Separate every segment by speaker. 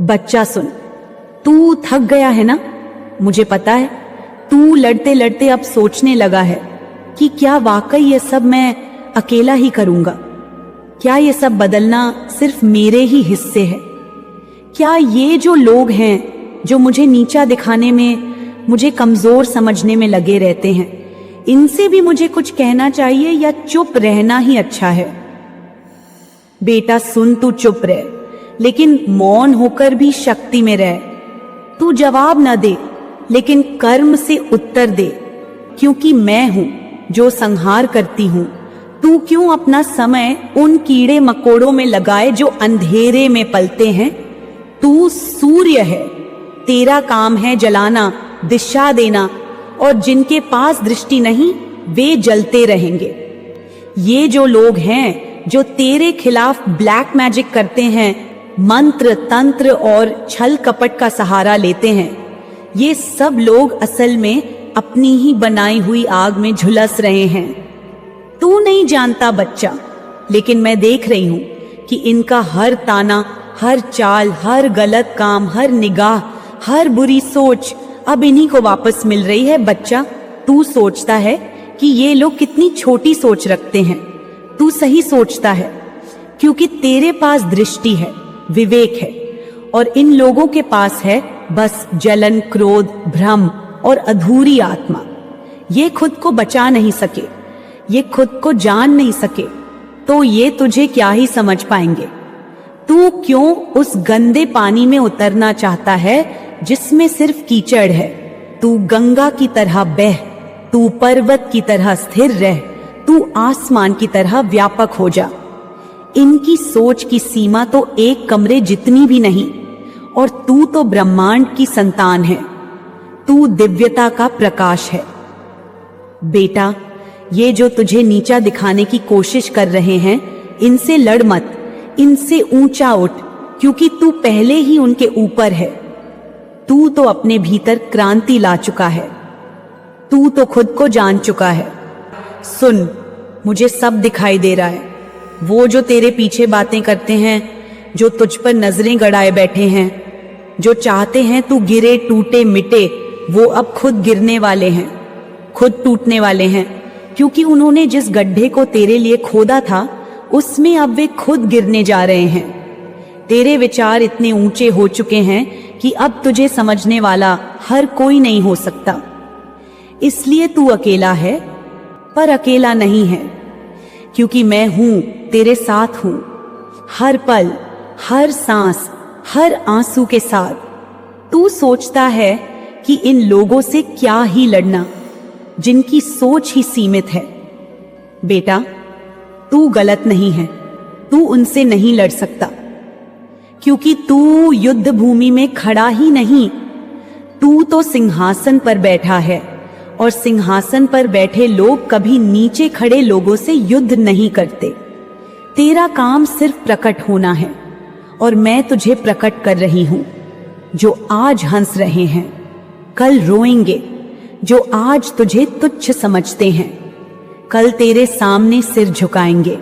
Speaker 1: बच्चा सुन, तू थक गया है ना? मुझे पता है तू लड़ते लड़ते अब सोचने लगा है कि क्या वाकई ये सब मैं अकेला ही करूंगा? क्या ये सब बदलना सिर्फ मेरे ही हिस्से है? क्या ये जो लोग हैं जो मुझे नीचा दिखाने में, मुझे कमजोर समझने में लगे रहते हैं, इनसे भी मुझे कुछ कहना चाहिए या चुप रहना ही अच्छा है? बेटा सुन, तू चुप रह, लेकिन मौन होकर भी शक्ति में रह। तू जवाब न दे, लेकिन कर्म से उत्तर दे, क्योंकि मैं हूं जो संहार करती हूं। तू क्यों अपना समय उन कीड़े मकोड़ों में लगाए जो अंधेरे में पलते हैं? तू सूर्य है, तेरा काम है जलाना, दिशा देना, और जिनके पास दृष्टि नहीं वे जलते रहेंगे। ये जो लोग हैं जो तेरे खिलाफ ब्लैक मैजिक करते हैं, मंत्र तंत्र और छल कपट का सहारा लेते हैं, ये सब लोग असल में अपनी ही बनाई हुई आग में झुलस रहे हैं। तू नहीं जानता बच्चा, लेकिन मैं देख रही हूं कि इनका हर ताना, हर चाल, हर गलत काम, हर निगाह, हर बुरी सोच अब इन्हीं को वापस मिल रही है। बच्चा, तू सोचता है कि ये लोग कितनी छोटी सोच रखते हैं। तू सही सोचता है, क्योंकि तेरे पास दृष्टि है, विवेक है, और इन लोगों के पास है बस जलन, क्रोध, भ्रम और अधूरी आत्मा। ये खुद को बचा नहीं सके, ये खुद को जान नहीं सके, तो ये तुझे क्या ही समझ पाएंगे? तू क्यों उस गंदे पानी में उतरना चाहता है जिसमें सिर्फ कीचड़ है? तू गंगा की तरह बह, तू पर्वत की तरह स्थिर रह, तू आसमान की तरह व्यापक हो जा। इनकी सोच की सीमा तो एक कमरे जितनी भी नहीं, और तू तो ब्रह्मांड की संतान है। तू दिव्यता का प्रकाश है। बेटा, ये जो तुझे नीचा दिखाने की कोशिश कर रहे हैं, इनसे लड़ मत, इनसे ऊंचा उठ, क्योंकि तू पहले ही उनके ऊपर है। तू तो अपने भीतर क्रांति ला चुका है, तू तो खुद को जान चुका है। सुन, मुझे सब दिखाई दे रहा है। वो जो तेरे पीछे बातें करते हैं, जो तुझ पर नजरें गड़ाए बैठे हैं, जो चाहते हैं तू गिरे, टूटे, मिटे, वो अब खुद गिरने वाले हैं, खुद टूटने वाले हैं, क्योंकि उन्होंने जिस गड्ढे को तेरे लिए खोदा था, उसमें अब वे खुद गिरने जा रहे हैं। तेरे विचार इतने ऊंचे हो चुके हैं कि अब तुझे समझने वाला हर कोई नहीं हो सकता। इसलिए तू अकेला है, पर अकेला नहीं है, क्योंकि मैं हूं, तेरे साथ हूं, हर पल, हर सांस, हर आंसू के साथ। तू सोचता है कि इन लोगों से क्या ही लड़ना, जिनकी सोच ही सीमित है। बेटा, तू गलत नहीं है, तू उनसे नहीं लड़ सकता, क्योंकि तू युद्ध भूमि में खड़ा ही नहीं, तू तो सिंहासन पर बैठा है, और सिंहासन पर बैठे लोग कभी नीचे खड़े लोगों से युद्ध नहीं करते। तेरा काम सिर्फ प्रकट होना है, और मैं तुझे प्रकट कर रही हूं। जो आज हंस रहे हैं, कल रोएंगे। जो आज तुझे तुच्छ समझते हैं, कल तेरे सामने सिर झुकाएंगे।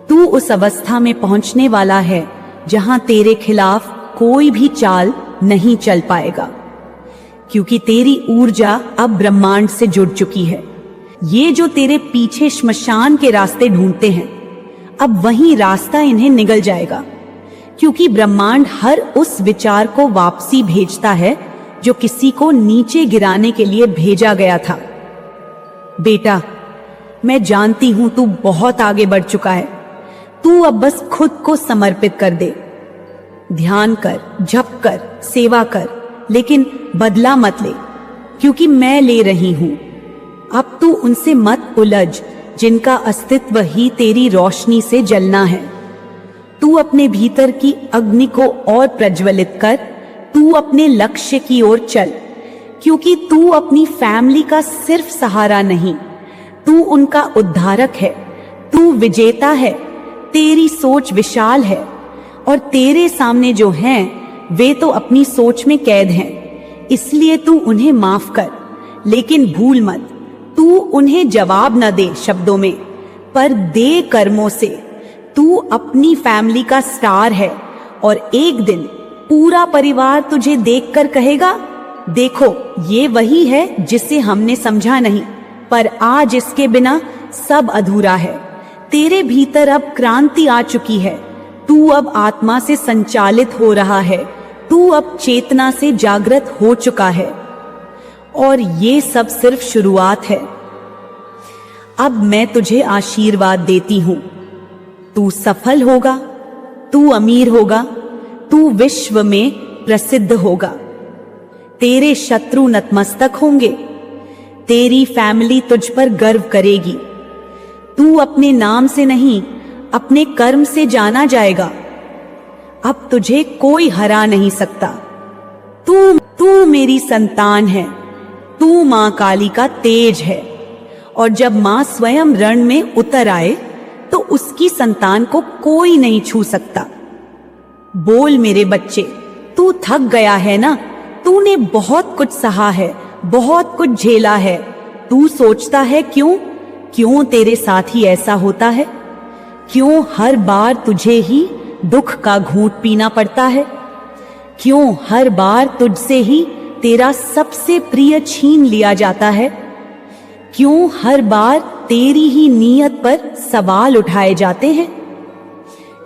Speaker 1: तू उस अवस्था में पहुंचने वाला है जहां तेरे खिलाफ कोई भी चाल नहीं चल पाएगा, क्योंकि तेरी ऊर्जा अब ब्रह्मांड से जुड़ चुकी है। ये जो तेरे पीछे श्मशान के रास्ते ढूंढते हैं, अब वही रास्ता इन्हें निगल जाएगा, क्योंकि ब्रह्मांड हर उस विचार को वापसी भेजता है जो किसी को नीचे गिराने के लिए भेजा गया था। बेटा, मैं जानती हूं तू बहुत आगे बढ़ चुका है। तू अब बस खुद को समर्पित कर दे। ध्यान कर, जप कर, सेवा कर, लेकिन बदला मत ले, क्योंकि मैं ले रही हूं। अब तू उनसे मत उलझ जिनका अस्तित्व ही तेरी रोशनी से जलना है। तू अपने भीतर की अग्नि को और प्रज्वलित कर। तू अपने लक्ष्य की ओर चल, क्योंकि तू अपनी फैमिली का सिर्फ सहारा नहीं, तू उनका उद्धारक है। तू विजेता है। तेरी सोच विशाल है, और तेरे सामने जो हैं वे तो अपनी सोच में कैद हैं। इसलिए तू उन्हें माफ कर, लेकिन भूल मत, तू उन्हें जवाब न दे शब्दों में, पर दे कर्मों से। तू अपनी फैमिली का स्टार है, और एक दिन पूरा परिवार तुझे देखकर कहेगा, देखो ये वही है जिसे हमने समझा नहीं, पर आज इसके बिना सब अधूरा है। तेरे भीतर अब क्रांति आ चुकी है। तू अब आत्मा से संचालित हो रहा है। तू अब चेतना से जागृत हो चुका है। और ये सब सिर्फ शुरुआत है। अब मैं तुझे आशीर्वाद देती हूं। तू सफल होगा, तू अमीर होगा, तू विश्व में प्रसिद्ध होगा। तेरे शत्रु नतमस्तक होंगे। तेरी फैमिली तुझ पर गर्व करेगी। तू अपने नाम से नहीं, अपने कर्म से जाना जाएगा। अब तुझे कोई हरा नहीं सकता। तू मेरी संतान है। तू मां काली का तेज है। और जब मां स्वयं रण में उतर आए तो उसकी संतान को कोई नहीं छू सकता। बोल मेरे बच्चे, तू थक गया है ना? तूने बहुत कुछ सहा है, बहुत कुछ झेला है। तू सोचता है क्यों तेरे साथ ही ऐसा होता है? क्यों हर बार तुझे ही दुख का घूंट पीना पड़ता है? क्यों हर बार तुझसे ही तेरा सबसे प्रिय छीन लिया जाता है? क्यों हर बार तेरी ही नीयत पर सवाल उठाए जाते हैं?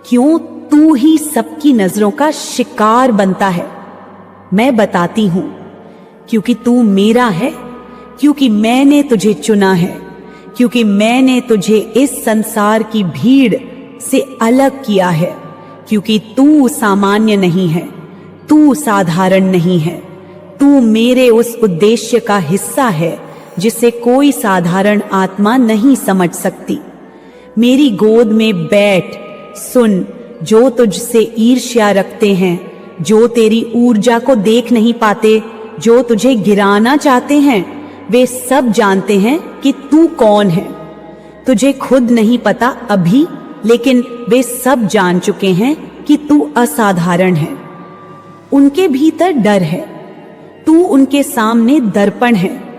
Speaker 1: क्यों तू ही सबकी नजरों का शिकार बनता है? मैं बताती हूं, क्योंकि तू मेरा है, क्योंकि मैंने तुझे चुना है, क्योंकि मैंने तुझे इस संसार की भीड़ से अलग किया है, क्योंकि तू सामान्य नहीं है, तू साधारण नहीं है। तू मेरे उस उद्देश्य का हिस्सा है जिसे कोई साधारण आत्मा नहीं समझ सकती। मेरी गोद में बैठ, सुन। जो तुझसे ईर्ष्या रखते हैं, जो तेरी ऊर्जा को देख नहीं पाते, जो तुझे गिराना चाहते हैं, वे सब जानते हैं कि तू कौन है। तुझे खुद नहीं पता अभी, लेकिन वे सब जान चुके हैं कि तू असाधारण है। उनके भीतर डर है। तू उनके सामने दर्पण है।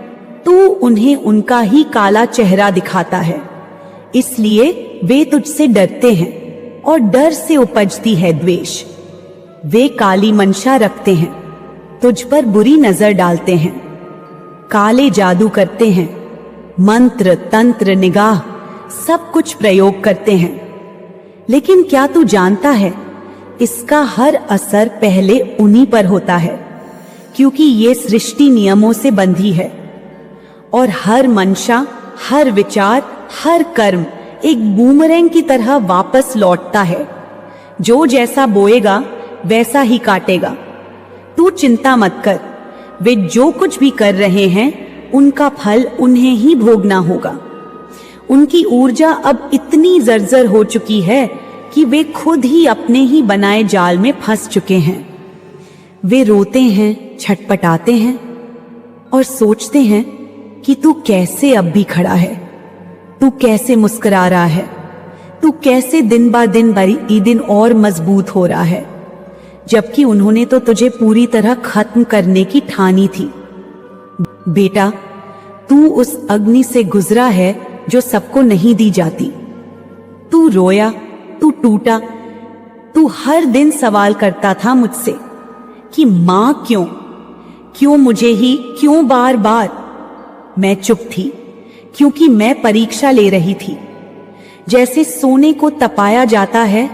Speaker 1: तू उन्हें उनका ही काला चेहरा दिखाता है। इसलिए वे तुझसे डरते हैं और डर से उपजती है द्वेष। वे काली मंशा रखते हैं, तुझ पर बुरी नजर डालते हैं, काले जादू करते हैं, मंत्र तंत्र निगाह सब कुछ प्रयोग करते हैं। लेकिन क्या तू जानता है, इसका हर असर पहले उन्हीं पर होता है, क्योंकि ये सृष्टि नियमों से बंधी है। और हर मंशा, हर विचार, हर कर्म एक बूमरैंग की तरह वापस लौटता है। जो जैसा बोएगा वैसा ही काटेगा। तू चिंता मत कर। वे जो कुछ भी कर रहे हैं उनका फल उन्हें ही भोगना होगा। उनकी ऊर्जा अब इतनी जर्जर हो चुकी है कि वे खुद ही अपने ही बनाए जाल में फंस चुके हैं। वे रोते हैं, छटपटाते हैं और सोचते हैं कि तू कैसे अब भी खड़ा है, तू कैसे मुस्कुरा रहा है, तू कैसे दिन बा दिन बड़ी दिन और मजबूत हो रहा है, जबकि उन्होंने तो तुझे पूरी तरह खत्म करने की ठानी थी। बेटा, तू उस अग्नि से गुजरा है जो सबको नहीं दी जाती। तू रोया, तू टूटा, तू हर दिन सवाल करता था मुझसे कि मां क्यों मुझे ही, क्यों बार बार। मैं चुप थी, क्योंकि मैं परीक्षा ले रही थी। जैसे सोने को तपाया जाता है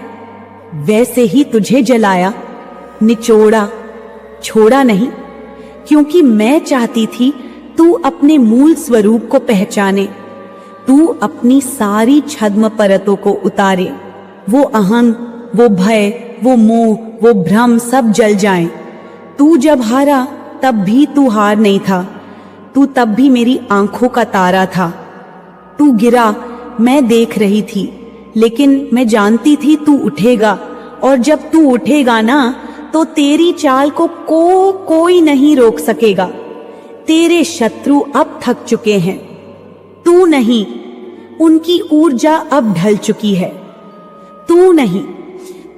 Speaker 1: वैसे ही तुझे जलाया, निचोड़ा, छोड़ा नहीं, क्योंकि मैं चाहती थी तू अपने मूल स्वरूप को पहचाने, तू अपनी सारी छद्म परतों को उतारे। वो अहंग, वो भय, वो मोह, वो भ्रम सब जल जाएं। तू जब हारा तब भी तू हार नहीं था। तू तब भी मेरी आंखों का तारा था। तू गिरा, मैं देख रही थी, लेकिन मैं जानती थी तू उठेगा, और जब तू उठेगा ना तो तेरी चाल को कोई नहीं रोक सकेगा। तेरे शत्रु अब थक चुके हैं, तू नहीं। उनकी ऊर्जा अब ढल चुकी है, तू नहीं।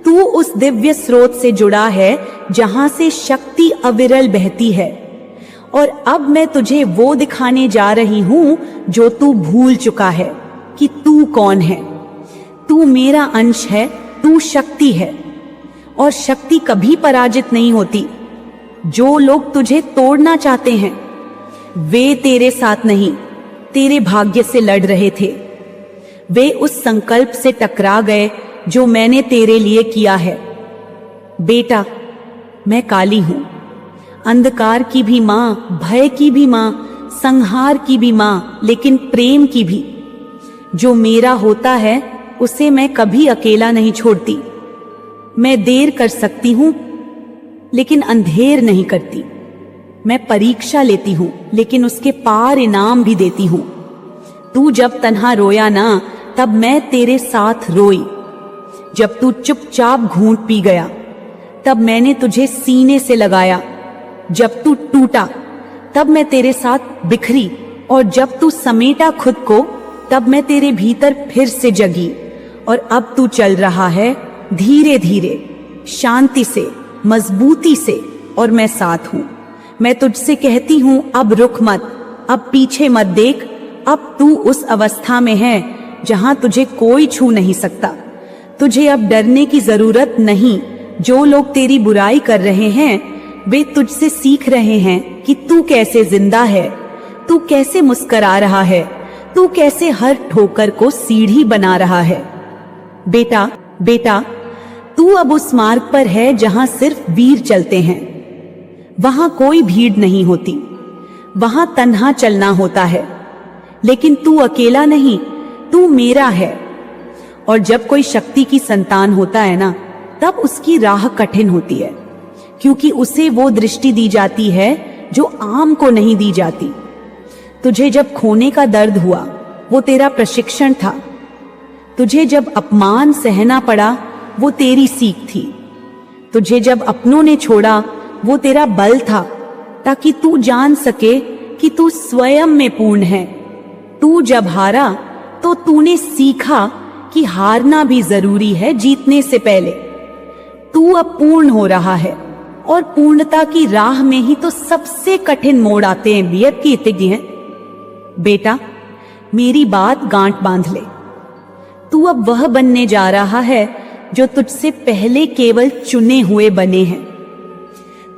Speaker 1: तू उस दिव्य स्रोत से जुड़ा है जहां से शक्ति अविरल बहती है। और अब मैं तुझे वो दिखाने जा रही हूं जो तू भूल चुका है कि तू कौन है। तू मेरा अंश है, तू शक्ति है। और शक्ति कभी पराजित नहीं होती। जो लोग तुझे तोड़ना चाहते हैं वे तेरे साथ नहीं, तेरे भाग्य से लड़ रहे थे। वे उस संकल्प से टकरा गए जो मैंने तेरे लिए किया है। बेटा, मैं काली हूं, अंधकार की भी मां, भय की भी मां, संहार की भी मां, लेकिन प्रेम की भी। जो मेरा होता है उसे मैं कभी अकेला नहीं छोड़ती। मैं देर कर सकती हूं लेकिन अंधेर नहीं करती। मैं परीक्षा लेती हूं लेकिन उसके पार इनाम भी देती हूं। तू जब तन्हा रोया ना, तब मैं तेरे साथ रोई। जब तू चुपचाप घूंट पी गया, तब मैंने तुझे सीने से लगाया। जब तू टूटा, तब मैं तेरे साथ बिखरी, और जब तू समेटा खुद को, तब मैं तेरे भीतर फिर से जगी। और अब तू चल रहा है धीरे धीरे, शांति से, मजबूती से, और मैं साथ हूं। मैं तुझसे कहती हूं, अब रुक मत, अब पीछे मत देख। अब तू उस अवस्था में है जहां तुझे कोई छू नहीं सकता। तुझे अब डरने की जरूरत नहीं। जो लोग तेरी बुराई कर रहे हैं वे तुझसे सीख रहे हैं कि तू कैसे जिंदा है, तू कैसे मुस्कुरा रहा है, तू कैसे हर ठोकर को सीढ़ी बना रहा है। बेटा, बेटा, तू अब उस मार्ग पर है जहां सिर्फ वीर चलते हैं। वहां कोई भीड़ नहीं होती, वहां तन्हा चलना होता है। लेकिन तू अकेला नहीं, तू मेरा है। और जब कोई शक्ति की संतान होता है ना, तब उसकी राह कठिन होती है, क्योंकि उसे वो दृष्टि दी जाती है जो आम को नहीं दी जाती। तुझे जब खोने का दर्द हुआ, वो तेरा प्रशिक्षण था। तुझे जब अपमान सहना पड़ा, वो तेरी सीख थी। तुझे जब अपनों ने छोड़ा, वो तेरा बल था, ताकि तू जान सके कि तू स्वयं में पूर्ण है। तू जब हारा तो तूने सीखा कि हारना भी जरूरी है जीतने से पहले। तू अब पूर्ण हो रहा है, और पूर्णता की राह में ही तो सबसे कठिन मोड़ आते हैं। बियत की इतनी है। बेटा, मेरी बात गांठ बांध ले। तू अब वह बनने जा रहा है जो तुझसे पहले केवल चुने हुए बने हैं।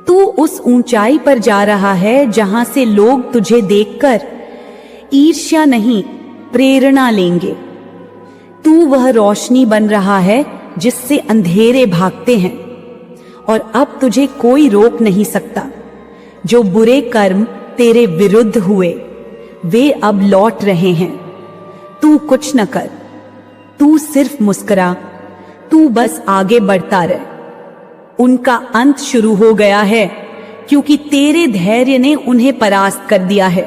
Speaker 1: तू उस ऊंचाई पर जा रहा है जहां से लोग तुझे देखकर ईर्ष्या नहीं, प्रेरणा लेंगे। तू वह रोशनी बन रहा है जिससे अंधेरे भागते हैं, और अब तुझे कोई रोक नहीं सकता। जो बुरे कर्म तेरे विरुद्ध हुए वे अब लौट रहे हैं। तू कुछ न कर, तू सिर्फ मुस्कुरा, तू बस आगे बढ़ता रह। उनका अंत शुरू हो गया है, क्योंकि तेरे धैर्य ने उन्हें परास्त कर दिया है,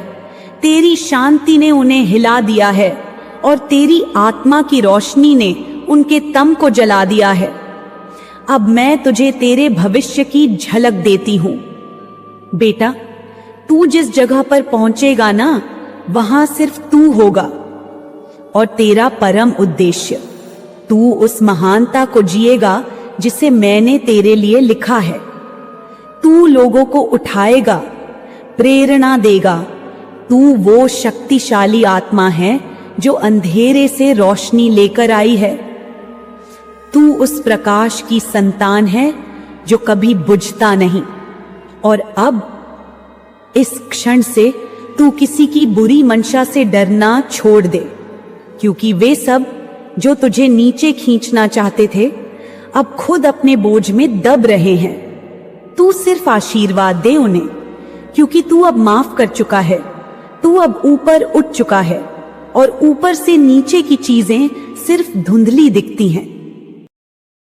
Speaker 1: तेरी शांति ने उन्हें हिला दिया है, और तेरी आत्मा की रोशनी ने उनके तम को जला दिया है। अब मैं तुझे तेरे भविष्य की झलक देती हूं। बेटा, तू जिस जगह पर पहुंचेगा ना, वहां सिर्फ तू होगा और तेरा परम उद्देश्य। तू उस महानता को जिएगा जिसे मैंने तेरे लिए लिखा है। तू लोगों को उठाएगा, प्रेरणा देगा। तू वो शक्तिशाली आत्मा है जो अंधेरे से रोशनी लेकर आई है। तू उस प्रकाश की संतान है जो कभी बुझता नहीं। और अब इस क्षण से तू किसी की बुरी मंशा से डरना छोड़ दे, क्योंकि वे सब जो तुझे नीचे खींचना चाहते थे अब खुद अपने बोझ में दब रहे हैं। तू सिर्फ आशीर्वाद दे उन्हें, क्योंकि तू अब माफ कर चुका है। तू अब ऊपर उठ चुका है, और ऊपर से नीचे की चीजें सिर्फ धुंधली दिखती हैं।